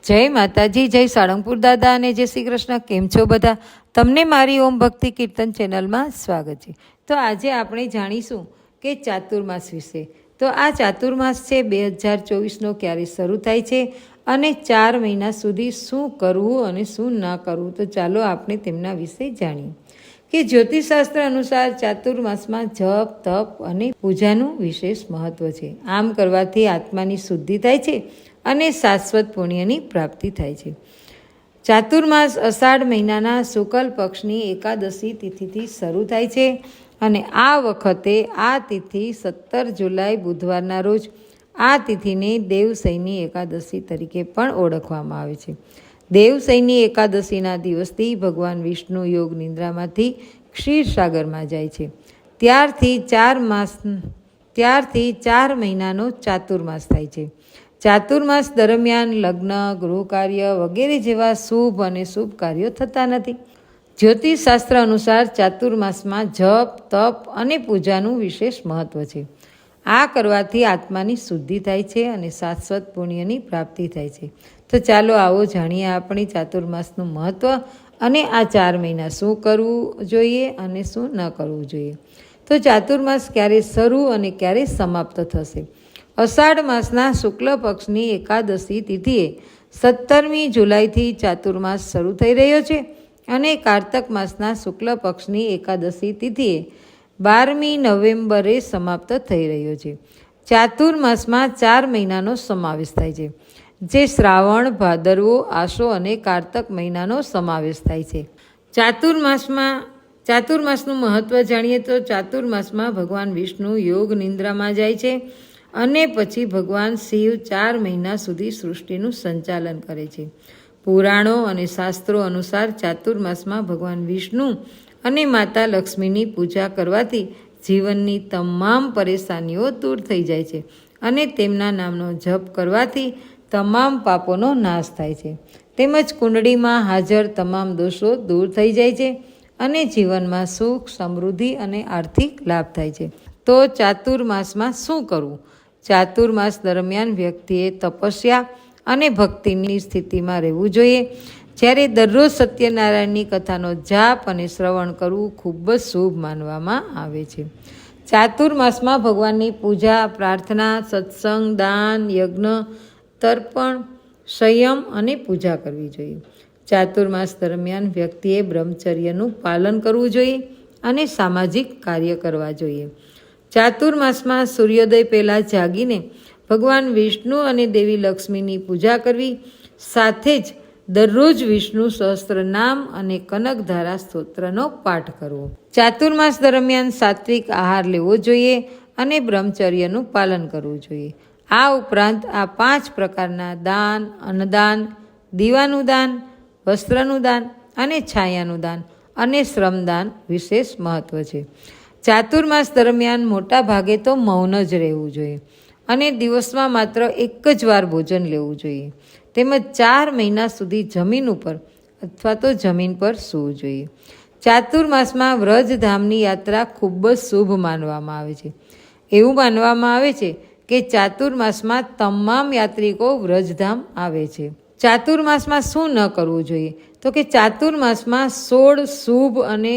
જય માતાજી, જય સાળંગપુર દાદા અને જય શ્રી કૃષ્ણ. કેમ છો બધા? તમને મારી ઓમ ભક્તિ કીર્તન ચેનલમાં સ્વાગત છે. તો આજે આપણે જાણીશું કે ચાતુર્માસ વિશે. તો આ ચાતુર્માસ છે 2024નો ક્યારે શરૂ થાય છે અને 4 મહિના સુધી શું કરવું અને શું ના કરવું. તો ચાલો આપણે તેમના વિશે જાણીએ. કે જ્યોતિષશાસ્ત્ર અનુસાર ચાતુર્માસમાં જપ, તપ અને પૂજાનું વિશેષ મહત્વ છે. આમ કરવાથી આત્માની શુદ્ધિ થાય છે અને શાશ્વત પુણ્યની પ્રાપ્તિ થાય છે. ચાતુર્માસ અષાઢ મહિનાના શુક્લ પક્ષની એકાદશી તિથિથી શરૂ થાય છે અને આ વખતે આ તિથિ 17 જુલાઈ બુધવારના રોજ આ તિથિને દેવશયની એકાદશી તરીકે પણ ઓળખવામાં આવે છે. દેવશયની એકાદશીના દિવસથી ભગવાન વિષ્ણુ યોગ નિદ્રામાંથી ક્ષીરસાગરમાં જાય છે. ત્યારથી 4 મહિનાનો ચાતુર્માસ થાય છે. ચાતુર્માસ દરમિયાન લગ્ન, ગૃહ કાર્ય વગેરે જેવા શુભ અને શુભ કાર્યો થતા નથી. જ્યોતિષશાસ્ત્ર અનુસાર ચાતુર્માસમાં જપ, તપ અને પૂજાનું વિશેષ મહત્વ છે. આ કરવાથી આત્માની શુદ્ધિ થાય છે અને શાશ્વત પુણ્યની પ્રાપ્તિ થાય છે. તો ચાલો આવો જાણીએ આપણી ચાતુર્માસનું મહત્વ અને આ 4 મહિના શું કરવું જોઈએ અને શું ન કરવું જોઈએ. તો ચાતુર્માસ ક્યારે શરૂ અને ક્યારે સમાપ્ત થશે? અષાઢ માસના શુક્લ પક્ષની એકાદશી તિથિએ 17મી જુલાઈથી ચાતુર્માસ શરૂ થઈ રહ્યો છે અને કારતક માસના શુક્લ પક્ષની એકાદશી તિથિએ 12મી નવેમ્બરે સમાપ્ત થઈ રહ્યો છે. ચાતુર્માસમાં 4 મહિનાનો સમાવેશ થાય છે, જે શ્રાવણ, ભાદરવો, આસો અને કારતક મહિનાનો સમાવેશ થાય છે. ચાતુર્માસનું મહત્વ જાણીએ તો ચાતુર્માસમાં ભગવાન વિષ્ણુ યોગ નિંદ્રામાં જાય છે અને પછી ભગવાન શિવ 4 મહિના સુધી સૃષ્ટિનું સંચાલન કરે છે. પુરાણો અને શાસ્ત્રો અનુસાર ચાતુર્માસમાં ભગવાન વિષ્ણુ અને માતા લક્ષ્મીની પૂજા કરવાથી જીવનની તમામ પરેશાનીઓ દૂર થઈ જાય છે અને તેમના નામનો જપ કરવાથી તમામ પાપોનો નાશ થાય છે. તેમજ કુંડળીમાં હાજર તમામ દોષો દૂર થઈ જાય છે અને જીવનમાં સુખ, સમૃદ્ધિ અને આર્થિક લાભ થાય છે. તો ચાતુર્માસમાં શું કરવું? ચાતુર્માસ દરમિયાન વ્યક્તિએ તપસ્યા અને ભક્તિની સ્થિતિમાં રહેવું જોઈએ. જ્યારે દરરોજ સત્યનારાયણની કથાનો જાપ અને શ્રવણ કરવું ખૂબ જ શુભ માનવામાં આવે છે. ચાતુર્માસમાં ભગવાનની પૂજા, પ્રાર્થના, સત્સંગ, દાન, યજ્ઞ, તર્પણ, સંયમ અને પૂજા કરવી જોઈએ. ચાતુર્માસ દરમિયાન વ્યક્તિએ બ્રહ્મચર્યનું પાલન કરવું જોઈએ અને સામાજિક કાર્ય કરવા જોઈએ. ચાતુર્માસમાં સૂર્યોદય પહેલાં જાગીને ભગવાન વિષ્ણુ અને દેવી લક્ષ્મીની પૂજા કરવી, સાથે જ દરરોજ વિષ્ણુ સહસ્ત્રનામ અને કનકધારા સ્તોત્રનો પાઠ કરવો. ચાતુર્માસ દરમિયાન સાત્વિક આહાર લેવો જોઈએ અને બ્રહ્મચર્યનું પાલન કરવું જોઈએ. આ ઉપરાંત આ 5 પ્રકારના દાન, અન્નદાન, દીવાનું દાન, વસ્ત્રનું દાન અને છાયાનું દાન અને શ્રમદાન વિશેષ મહત્વ છે. ચાતુર્માસ દરમિયાન મોટા ભાગે તો મૌન જ રહેવું જોઈએ અને દિવસમાં માત્ર એક જ વાર ભોજન લેવું જોઈએ. તેમજ 4 મહિના સુધી જમીન ઉપર અથવા તો જમીન પર સૂવું જોઈએ. ચાતુર્માસમાં વ્રજધામની યાત્રા ખૂબ જ શુભ માનવામાં આવે છે. એવું માનવામાં આવે છે કે ચાતુર્માસમાં તમામ યાત્રિકો વ્રજધામ આવે છે. ચાતુર્માસમાં શું ન કરવું જોઈએ? તો કે ચાતુર્માસમાં 16 શુભ અને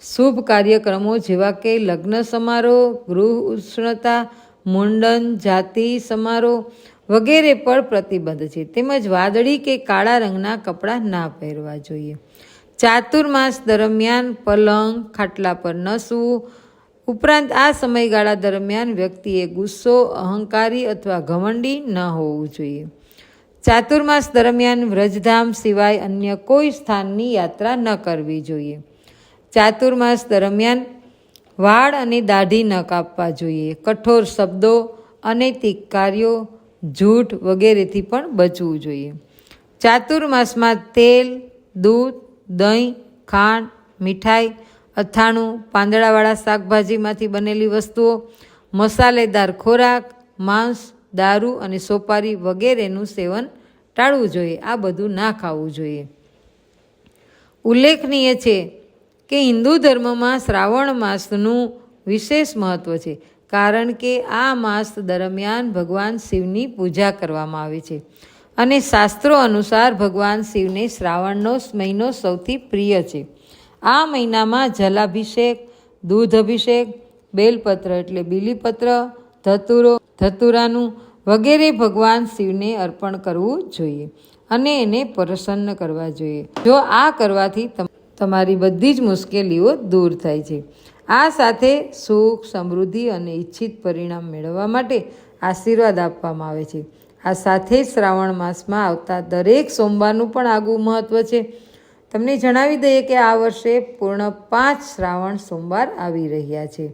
શુભ કાર્યક્રમો જેવા કે લગ્ન સમારોહ, ગૃહ ઉષ્ણતા, મુંડન, જાતિ સમારોહ વગેરે પર પ્રતિબંધ છે. તેમજ વાદળી કે કાળા રંગના કપડાં ના પહેરવા જોઈએ. ચાતુર્માસ દરમિયાન પલંગ, ખાટલા પર ન સૂવું. ઉપરાંત આ સમયગાળા દરમિયાન વ્યક્તિએ ગુસ્સો, અહંકારી અથવા ઘમંડી ન હોવું જોઈએ. ચાતુર્માસ દરમિયાન વ્રજધામ સિવાય અન્ય કોઈ સ્થાનની યાત્રા ન કરવી જોઈએ. ચાતુર્માસ દરમિયાન વાળ અને દાઢી ન કાપવા જોઈએ. કઠોર શબ્દો, અનૈતિક કાર્યો, જૂઠ વગેરેથી પણ બચવું જોઈએ. ચાતુર્માસમાં તેલ, દૂધ, દહીં, ખાંડ, મીઠાઈ, અથાણું, પાંદડાવાળા શાકભાજીમાંથી બનેલી વસ્તુઓ, મસાલેદાર ખોરાક, માંસ, દારૂ અને સોપારી વગેરેનું સેવન ટાળવું જોઈએ. આ બધું ના ખાવું જોઈએ. ઉલ્લેખનીય છે કે હિન્દુ ધર્મમાં શ્રાવણ માસનું વિશેષ મહત્વ છે, કારણ કે આ માસ દરમિયાન ભગવાન શિવની પૂજા કરવામાં આવે છે અને શાસ્ત્રો અનુસાર ભગવાન શિવને શ્રાવણનો મહિનો સૌથી પ્રિય છે. આ મહિનામાં જલાભિષેક, દૂધ અભિષેક, બેલપત્ર એટલે બીલીપત્ર, ધતુરાનું વગેરે ભગવાન શિવને અર્પણ કરવું જોઈએ અને એને પ્રસન્ન કરવા જોઈએ. જો આ કરવાથી તમારી બધી જ મુશ્કેલીઓ દૂર થાય છે. આ સાથે સુખ, સમૃદ્ધિ અને ઈચ્છિત પરિણામ મેળવવા માટે આશીર્વાદ આપવામાં આવે છે. આ સાથે જ શ્રાવણ માસમાં આવતા દરેક સોમવારનું પણ આગવું મહત્ત્વ છે. તમને જણાવી દઈએ કે આ વર્ષે પૂર્ણ 5 શ્રાવણ સોમવાર આવી રહ્યા છે.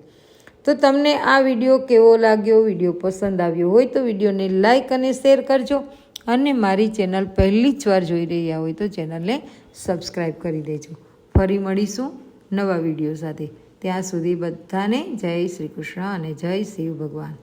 તો તમને આ વિડીયો કેવો લાગ્યો? વિડીયો પસંદ આવ્યો હોય તો વિડીયોને લાઈક અને શેર કરજો અને મારી ચેનલ પહેલી જ વાર જોઈ રહ્યા હોય તો ચેનલને સબસ્ક્રાઈબ કરી દેજો. ફરી મળીશું નવા વિડીયો સાથે. ત્યાં સુધી બધાને જય શ્રી કૃષ્ણ અને જય શિવ ભગવાન.